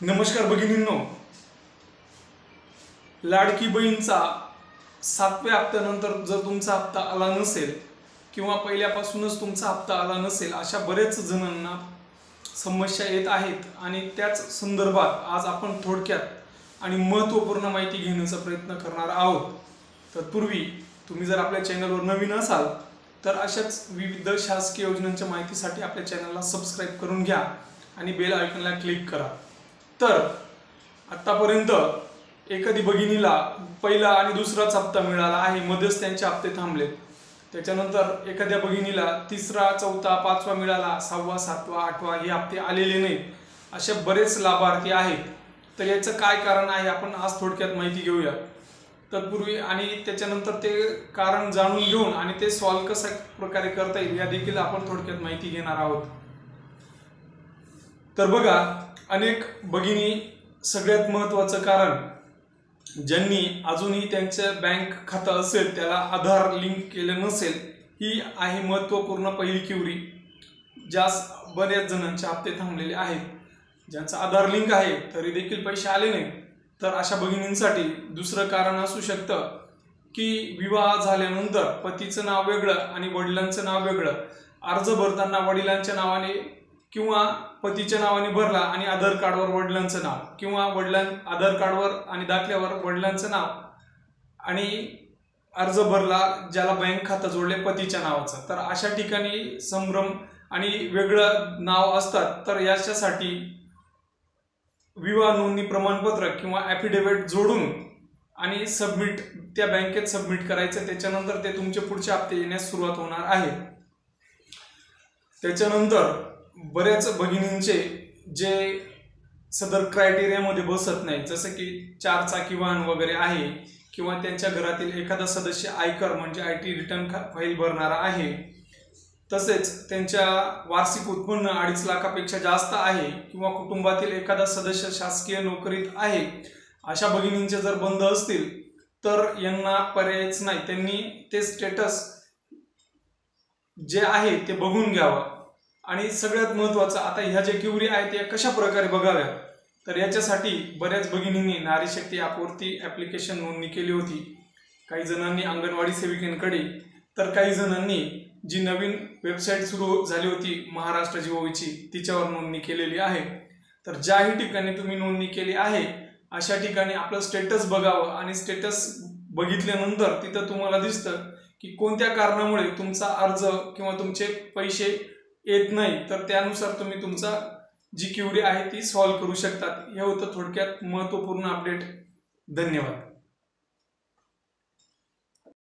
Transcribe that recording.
नमस्कार भगिनींनो, लाडकी बहीणचा 7व्या हप्त्यानंतर जर तुमचा हप्ता आला नसेल किंवा पहिल्यापासूनच तुमचा हप्ता आला नसेल अशा बरेच जणांना समस्या येत आहेत आणि त्याच संदर्भात आज आपण थोडक्यात आणि महत्त्वपूर्ण माहिती घेण्याचा प्रयत्न करणार आहोत। तत्पूर्वी तुम्ही जर आपल्या चॅनलवर नवीन असाल तर अशाच विविध शासकीय योजनांच्या माहितीसाठी आपल्या चॅनलला सबस्क्राइब करून घ्या आणि बेल आयकॉनला क्लिक करा। तर आतापर्यंत एखादी भगिनीला पहिला आणि दुसराच हप्ता मिळाला आहे, मध्येच त्यांचे हप्ते थांबले। त्याच्यानंतर एखाद्या भगिनीला तिसरा, चौथा, पाचवा मिळाला, 6वा, 7वा, 8वा हे हप्ते आलेले नाहीत। असे बरेच लाभार्थी आहेत। तर याचं काय कारण आहे आपण आज थोडक्यात माहिती घेऊया। तत्पूर्वी आणि त्याच्यानंतर ते कारण जाणून घेऊन आणि ते सॉल्व्ह कशा प्रकारे करता येईल या देखील आपण थोडक्यात माहिती घेणार आहोत। तर बघा, अनेक भगिनी सगळ्यात महत्त्वाचं कारण ज्यांनी अजूनही त्यांचं बँक खातं असेल त्याला आधार लिंक केलं नसेल ही आहे महत्त्वपूर्ण पहिली क्युरी। ज्यास बऱ्याच जणांचे हप्ते थांबलेले आहेत। ज्यांचा आधार लिंक आहे तरी देखील पैसे आले नाही तर अशा भगिनींसाठी दुसरं कारण असू शकतं की विवाह झाल्यानंतर पतीचं नाव वेगळं आणि वडिलांचं नाव वेगळं, अर्ज भरताना वडिलांच्या नावाने किंवा पतीच्या नावाने भरला आणि आधार कार्डवर वडिलांचं नाव किंवा आधार कार्डवर आणि दाखल्यावर वडिलांचं नाव आणि अर्ज भरला ज्याला बँक खातं जोडले पतीच्या नावाचं, तर अशा ठिकाणी संभ्रम आणि वेगळं नाव असतात। तर याच्यासाठी विवाह नोंदणी प्रमाणपत्र किंवा ॲफिडेव्हिट जोडून आणि सबमिट त्या बँकेत सबमिट करायचं। त्याच्यानंतर ते तुमचे पुढचे हप्ते येण्यास सुरुवात होणार आहे। त्याच्यानंतर बऱ्याच भगिनींचे जे सदर क्रायटेरियामध्ये बसत नाही, जसं की 4 चाकी वाहन वगैरे आहे किंवा त्यांच्या घरातील एखादा सदस्य आयकर म्हणजे IT रिटर्न फाईल भरणारा आहे, तसेच त्यांच्या वार्षिक उत्पन्न 2.5 लाखापेक्षा जास्त आहे किंवा कुटुंबातील एखादा सदस्य शासकीय नोकरीत आहे, अशा भगिनींचे जर बंद असतील तर यांना पर्यायच नाही। त्यांनी ते स्टेटस जे आहे ते बघून घ्यावं। आणि सगळ्यात महत्त्वाचं आता ह्या ज्या क्युरी आहेत त्या कशा प्रकारे बघाव्या, तर याच्यासाठी बऱ्याच भगिनींनी नारी शक्ती ॲपवरती ॲप्लिकेशन नोंदणी केली होती। काही जणांनी अंगणवाडी सेविकांकडे, तर काही जणांनी जी नवीन वेबसाईट सुरू झाली होती महाराष्ट्र जीओव्हीची तिच्यावर नोंदणी केलेली आहे। तर ज्याही ठिकाणी तुम्ही नोंदणी केली आहे अशा ठिकाणी आपलं स्टेटस बघावं आणि स्टेटस बघितल्यानंतर तिथं तुम्हाला दिसतं की कोणत्या कारणामुळे तुमचा अर्ज किंवा तुमचे पैसे येत नाही, तर त्यानुसार तुम्ही तुमचा जी क्युरी आहे ती सॉल्व्ह करू शकतात। हे होतं थोडक्यात महत्त्वपूर्ण अपडेट। धन्यवाद।